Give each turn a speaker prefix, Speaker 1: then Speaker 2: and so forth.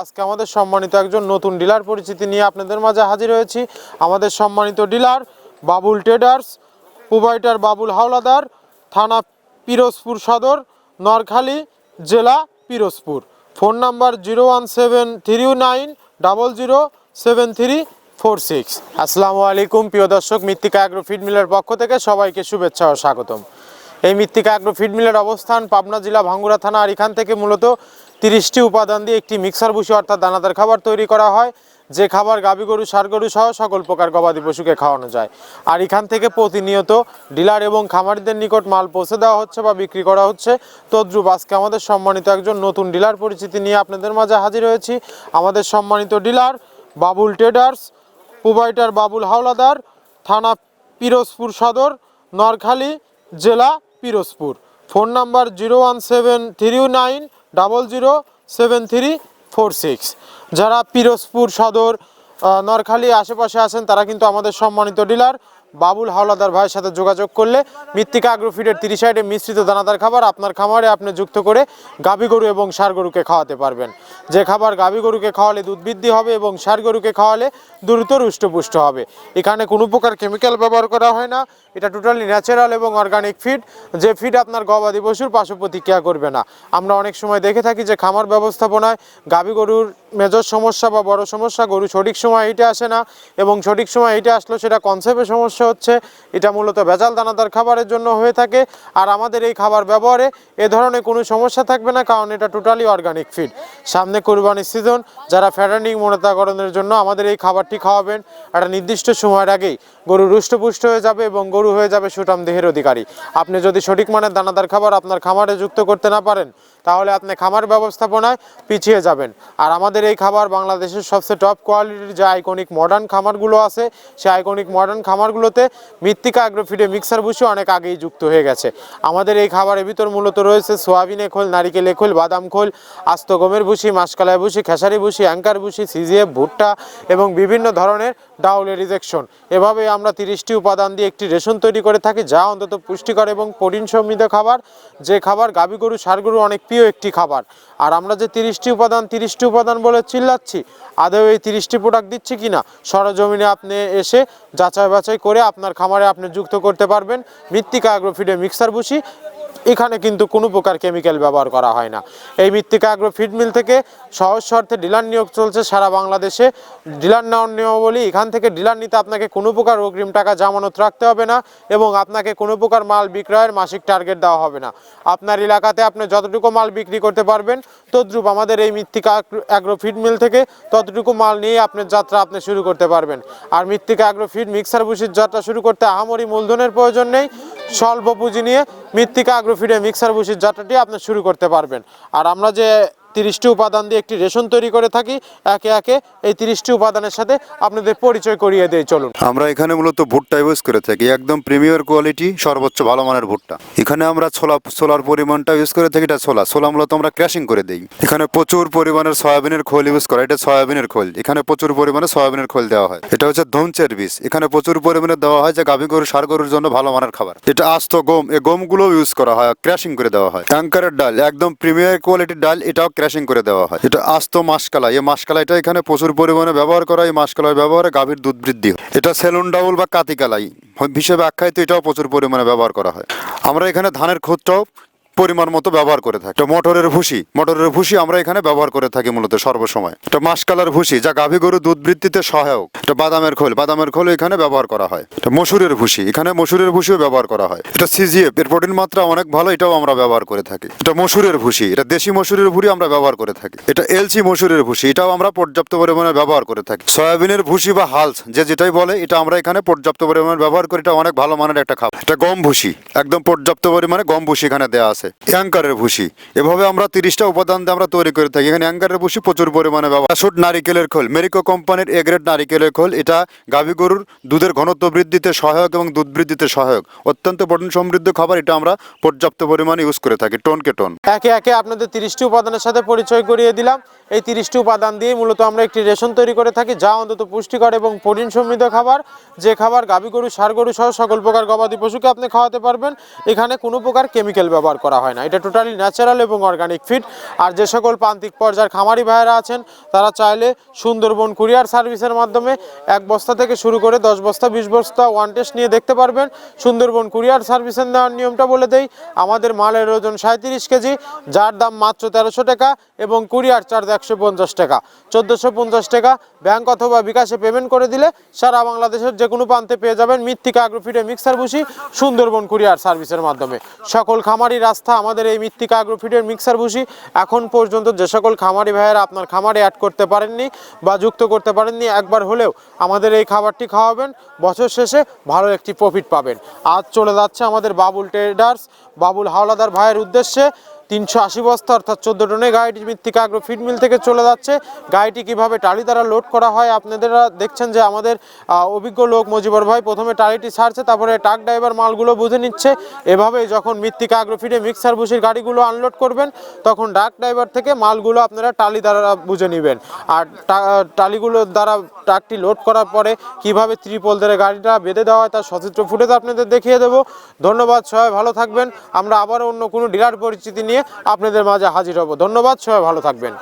Speaker 1: আজকে আমাদের সম্মানিত একজন নতুন ডিলার পরিচিতি নিয়ে আপনাদের মাঝে হাজির হয়েছি। আমাদের সম্মানিত dealer Babul traders, provider Babul Howlader, থানা পিরোজপুর সদর, নোয়াখালী জেলা পিরোজপুর। Phone number 01739007346। আসসালামু আলাইকুম প্রিয় দর্শক, মৃত্তিকা অ্যাগ্রো ফিড মিলের পক্ষ থেকে সবাইকে শুভেচ্ছা ও স্বাগতম। এই মৃত্তিকা অ্যাগ্রো ফিড মিলের অবস্থান পাবনা জেলা ভাঙ্গুড়া থানা, আর এখান থেকে মূলত 30টি উপাদান দিয়ে একটি মিক্সার ভুসি অর্থাৎ দানাদার খাবার তৈরি করা হয়, যে খাবার গাভী গরু, ষাঁড় গরু সহ সকল প্রকার গবাদি পশুকে খাওয়ানো যায়। আর এখান থেকে প্রতিনিয়ত ডিলার এবং খামারিদের নিকট মাল পৌঁছে দেওয়া হচ্ছে বা বিক্রি করা হচ্ছে। তদ্রুপ আজকে আমাদের সম্মানিত একজন নতুন ডিলার পরিচিতি নিয়ে আপনাদের মাঝে হাজির হয়েছি। আমাদের সম্মানিত dealer Babul traders, provider Babul Howlader, থানা পিরোজপুর সদর, নোয়াখালী জেলা পিরোজপুর। Phone number 01739007346। যারা পিরোজপুর সদর, নোয়াখালী আশেপাশে আছেন তারা কিন্তু আমাদের সম্মানিত ডিলার বাবুল হাওলাদার ভাইয়ের সাথে যোগাযোগ করলে মৃত্তিকা অ্যাগ্রো ফিডের 30 সাইডে মিশ্রিত দানাদার খাবার আপনার খামারে আপনি যুক্ত করে গাভী গরু এবং ষাঁড় গরুকে খাওয়াতে পারবেন। যে খাবার গাভী গরুকে খাওয়ালে দুধ বৃদ্ধি হবে এবং ষাঁড় গরুকে খাওয়ালে দ্রুত হৃষ্টপুষ্ট হবে। এখানে কোনো প্রকার কেমিক্যাল ব্যবহার করা হয় না, এটা টোটালি ন্যাচারাল এবং অর্গানিক ফিড, যে ফিড আপনার গবাদি পশুর পার্শ্ব প্রতিক্রিয়া করবে না। আমরা অনেক সময় দেখে থাকি যে খামার ব্যবস্থাপনায় গাভী গরুর মেজর সমস্যা বা বড় সমস্যা, গরু সঠিক সময় হিটে আসে না, এবং সঠিক সময় হিটে আসলেও সেটা কনসেপ্টের সমস্যা হচ্ছে। এটা মূলত ভেজাল দানাদার খাবারের জন্য হয়ে থাকে। আর আমাদের এই খাবার ব্যবহারে এ ধরনের কোনো সমস্যা থাকবে না, কারণ এটা টোটালি অর্গানিক ফিড। সামনে কোরবানির সিজন, যারা ফ্যাটার্নিং মোটাতাকরণের জন্য আমাদের এই খাবারটি খাওয়াবেন, একটা নির্দিষ্ট সময়ের আগেই গরু হৃষ্টপুষ্ট হয়ে যাবে এবং গরু হয়ে যাবে সুঠাম দেহের অধিকারী। আপনি যদি সঠিক মানের দানাদার খাবার আপনার খামারে যুক্ত করতে না পারেন, তাহলে আপনি খামার ব্যবস্থাপনায় পিছিয়ে যাবেন। আর আমাদের এই খাবার বাংলাদেশের সবচেয়ে টপ কোয়ালিটির যে আইকনিক মডার্ন খামারগুলো আছে, সেই আইকনিক মডার্ন খামারগুলোতে মৃত্তিকা অ্যাগ্রো ফিডে মিক্সার ভুসি অনেক আগেই যুক্ত হয়ে গেছে। আমাদের এই খাবারের ভিতর মূলত রয়েছে সোয়াবিনের খোল, নারিকেলের খোল, বাদাম খোল, আস্ত গমের ভুসি, মাসকালাই ভুসি, খেসারি ভুসি, অ্যাঙ্কার ভুসি, সিজিএফ, ভুট্টা এবং বিভিন্ন ধরনের ডাউলের রিজেকশন। এভাবে আমরা 30টি উপাদান দিয়ে একটি রেশন তৈরি করে থাকি, যা অন্তত পুষ্টিকর এবং প্রোটিন সমৃদ্ধ খাবার, যে খাবার গাভী গরু, ষাঁড় গরু অনেক প্রিয় একটি খাবার। আর আমরা যে 30টি উপাদান বলে চিল্লাচ্ছি, আদৌ এই 30টি প্রোডাক্ট দিচ্ছি কিনা সরজমিনে আপনি এসে যাচাই বাছাই করে আপনার খামারে আপনি যুক্ত করতে পারবেন। মৃত্তিকা অ্যাগ্রো ফিডে মিক্সার ভুসি, এখানে কিন্তু কোনো প্রকার কেমিক্যাল ব্যবহার করা হয় না। এই মৃত্তিকা অ্যাগ্রো ফিড মিল থেকে সহজ শর্তে ডিলার নিয়োগ চলছে সারা বাংলাদেশে। ডিলার নেওয়ার নিয়মাবলী, এখান থেকে ডিলার নিতে আপনাকে কোনো প্রকার অগ্রিম টাকা জামানত রাখতে হবে না, এবং আপনাকে কোনো প্রকার মাল বিক্রয়ের মাসিক টার্গেট দেওয়া হবে না। আপনার এলাকাতে আপনি যতটুকু মাল বিক্রি করতে পারবেন, তদ্রুপ আমাদের এই মৃত্তিকা অ্যাগ্রো ফিড মিল থেকে ততটুকু মাল নিয়ে আপনার যাত্রা আপনি শুরু করতে পারবেন। আর মৃত্তিকা অ্যাগ্রো ফিড মিক্সার ভুসির যাত্রা শুরু করতে আহামরি মূলধনের প্রয়োজন নেই। স্বল্প পুঁজি নিয়ে মৃত্তিকা অ্যাগ্রো ফিডে মিক্সার ভুসির যাত্রাটি আপনি শুরু করতে পারবেন। আর আমরা যে 30টি উপাদান দিয়ে একটি রেশন তৈরি করে থাকি, একে একে এই 30টি উপাদানের সাথে আপনাদের পরিচয় করিয়ে দেই, চলুন।
Speaker 2: আমরা এখানে মূলত ভুট্টা ইউজ করে থাকি, একদম প্রিমিয়ার কোয়ালিটি, সর্বোচ্চ ভালো মানের ভুট্টা। এখানে আমরা ছোলার পরিমাণটা ইউজ করে থাকি, এটা ছোলা মূলত আমরা ক্র্যাশিং করে দিই। এখানে প্রচুর পরিমাণের সয়াবিনের খোল ইউজ করা, এটা সয়াবিনের খোল, এখানে প্রচুর পরিমাণে সয়াবিনের খোল দেওয়া হয়। এটা হচ্ছে ধনচের বীজ, এখানে প্রচুর পরিমাণে দেওয়া হয়, যে গাভী গরু, ষাঁড় গরুর জন্য ভালো মানের খাবার। এটা আস্ত গম, এই গমগুলো ইউজ করা হয়, ক্র্যাশিং করে দেওয়া হয়। অ্যাঙ্কারের ডাল, একদম প্রিমিয়ার কোয়ালিটির ডাল, এটাও ক্র্যাশিং করে দেওয়া হয়। এটা আস্ত মাসকালাই, এই মাসকালাইটা এখানে প্রচুর পরিমাণে ব্যবহার করা হয়। এই মাসকালাই ব্যবহারে গাভীর দুধ বৃদ্ধি হয়। এটা সেলুন ডাউল বা কাতিকালাই হিসেবে আখ্যায়িত, এটাও প্রচুর পরিমাণে ব্যবহার করা হয়। আমরা এখানে ধানের খুদটাও পরিমাণ মতো ব্যবহার করে থাকি। এটা মটরের ভুসি আমরা এখানে ব্যবহার করে থাকি মূলত সর্বসময়। এটা মাসকালার ভুসি, যা গাভী গরু দুধ বৃদ্ধিতে সহায়ক। এটা বাদামের খোল এখানে ব্যবহার করা হয়। এটা মসুরের ভুসি, এখানে মসুরের ভুসিও ব্যবহার করা হয়। এটা সিজিএফ, এর প্রোটিন মাত্রা অনেক ভালো, এটাও আমরা ব্যবহার করে থাকি। এটা মসুরের ভুসি, এটা দেশি মসুরের ভুসি আমরা ব্যবহার করে থাকি। এটা এলসি মসুরের ভুসি, এটাও আমরা পর্যাপ্ত পরিমাণে ব্যবহার করে থাকি। সয়াবিনের ভুসি বা হালস, যেটাই বলে, এটা আমরা এখানে পর্যাপ্ত পরিমাণে ব্যবহার করি, এটা অনেক ভালো মানের একটা খাবার। এটা গম ভুসি, একদম পর্যাপ্ত পরিমাণে গম ভুসি এখানে দেওয়া আছে। অ্যাঙ্কারের ভুসি, এভাবে আমরা 30টা উপাদান দিয়ে আমরা তৈরি করে থাকি। এখানে অ্যাঙ্কারের ভুসি প্রচুর পরিমাণে ব্যবহার। শুট নারিকেলের খোল, মেরিকো কোম্পানির এ গ্রেড নারিকেলের খোল, এটা গাভী গরুর দুধের ঘনত্ব বৃদ্ধিতে সহায়ক এবং দুধ বৃদ্ধিতে সহায়ক, অত্যন্ত প্রোটিন সমৃদ্ধ খাবার। এটা আমরা পর্যাপ্ত পরিমাণে ইউজ করে থাকি, টনকে টন।
Speaker 1: একে একে আপনাদের 30টি উপাদানের সাথে পরিচয় করিয়ে দিলাম। এই 30টি উপাদান দিয়ে মূলত আমরা একটি রেশন তৈরি করে থাকি, যা অন্তত পুষ্টিকর এবং প্রোটিন সমৃদ্ধ খাবার, যে খাবার গাভী গরু, ষাঁড় গরু সহ সকল প্রকার গবাদি পশুকে আপনি খাওয়াতে পারবেন। এখানে কোনো প্রকার কেমিক্যাল ব্যবহার করা করা হয় না, এটা টোটালি ন্যাচারাল এবং অর্গানিক ফিড। আর যে সকল প্রান্তিক পর্যায়ের খামারি ভাইয়েরা আছেন তারা চাইলে সুন্দরবন কুরিয়ার সার্ভিসের মাধ্যমে 1 বস্তা থেকে শুরু করে 10 বস্তা 20 বস্তা ওয়ান টেস্ট নিয়ে দেখতে পারবেন। সুন্দরবন কুরিয়ার সার্ভিসের নেওয়ার নিয়মটা বলে দেই, আমাদের মালের ওজন 37 কেজি, যার দাম মাত্র 1300 টাকা এবং কুরিয়ার চার্জ 150 টাকা। 1450 টাকা ব্যাংক অথবা বিকাশে পেমেন্ট করে দিলে সারা বাংলাদেশের যে কোনো প্রান্তে পেয়ে যাবেন মৃত্তিকা অ্যাগ্রোফিডে মিক্সার ভুসি সুন্দরবন কুরিয়ার সার্ভিসের মাধ্যমে। সকল খামারি রাস্তা আমাদের এই মৃত্তিকা অ্যাগ্রোফিডের মিক্সার ভুসি এখন পর্যন্ত যে সকল খামারি ভাইয়েরা আপনার খামারে অ্যাড করতে পারেননি বা যুক্ত করতে পারেননি, একবার হলেও আমাদের এই খাবারটি খাওয়াবেন, বছর শেষে ভালো একটি প্রফিট পাবেন। আজ চলে যাচ্ছে আমাদের বাবুল ট্রেডার্স বাবুল হাওলাদার ভাইয়ের উদ্দেশ্যে 380 বস্তা অর্থাৎ 14 টনে গাড়িটি মৃত্তিকা আগ্রো ফিড মিল থেকে চলে যাচ্ছে। গাড়িটি কিভাবে টালি দ্বারা লোড করা হয় আপনারা দেখছেন যে আমাদের অভিজ্ঞ লোক মজিবর ভাই প্রথমে টালিটি ছাড়ছে, তারপরে ট্রাক ড্রাইভার মালগুলো বুঝে নিচ্ছে। এভাবেই যখন মৃত্তিকা আগ্রো ফিডে মিক্সার ভুসির গাড়িগুলো আনলোড করবেন তখন ট্রাক ড্রাইভার থেকে মালগুলো আপনারা টালি দ্বারা বুঝে নেবেন। আর টালিগুলোর দ্বারা ট্রাকটি লোড করার পরে কিভাবে ত্রিপল ধরে গাড়িটা বেঁধে দেওয়া হয় তার সচিত্র ফুটেজ আপনাদের দেখিয়ে দেবো। ধন্যবাদ, সবাই ভালো থাকবেন। আমরা আবার অন্য কোনো ডিলার পরিচিতি নিয়ে আপনাদের মাঝে হাজির হব। ধন্যবাদ, সবাই ভালো থাকবেন।